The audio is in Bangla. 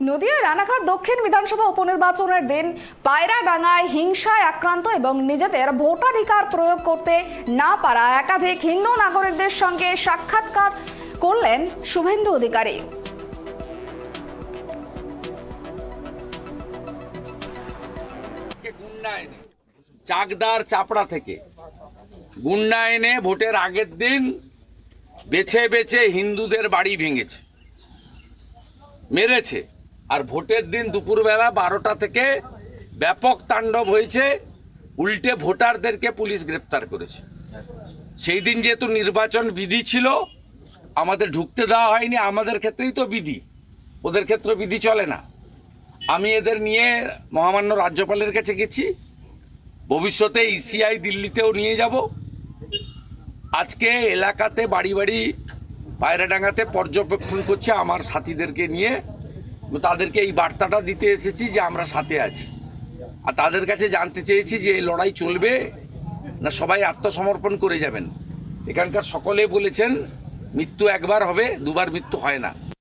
নদিয়ার রানাঘাট দক্ষিণ বিধানসভা উপনির্বাচনের দিন পায়রাডাঙ্গায় হিংসায় আক্রান্ত এবং নিজেদের ভোটাধিকার প্রয়োগ করতে না পারা একাধিক হিন্দু নাগরিকদের সঙ্গে সাক্ষাৎকার করলেন শুভেন্দু অধিকারী। চাকদার চাপড়া থেকে গুন্ডা এনে ভোটের আগের দিন বেছে বেছে হিন্দুদের বাড়ি ভেঙেছে, মেরেছে। আর ভোটের দিন দুপুরবেলা 12টা থেকে ব্যাপক তাণ্ডব হয়েছে, উল্টে ভোটারদেরকে পুলিশ গ্রেপ্তার করেছে। সেই দিন যেহেতু নির্বাচন বিধি ছিল, আমাদের ঢুকতে দেওয়া হয়নি। আমাদের ক্ষেত্রেই তো বিধি, ওদের ক্ষেত্রে বিধি চলে না। আমি এদের নিয়ে মহামান্য রাজ্যপালের কাছে গেছি, ভবিষ্যতে ইসিআই দিল্লিতেও নিয়ে যাব। আজকে এলাকাতে বাড়ি বাড়ি পায়রাডাঙ্গাতে পর্যবেক্ষণ করছে আমার সাথীদেরকে নিয়ে। তাদেরকে এই বার্তাটা দিতে এসেছি যে আমরা সাথে আছি। আর তাদের কাছে জানতে চেয়েছি যে এই লড়াই চলবে না সবাই আত্মসমর্পণ করে যাবেন। এখানকার সকলে বলেছেন মৃত্যু একবার হবে, দুবার মৃত্যু হয় না।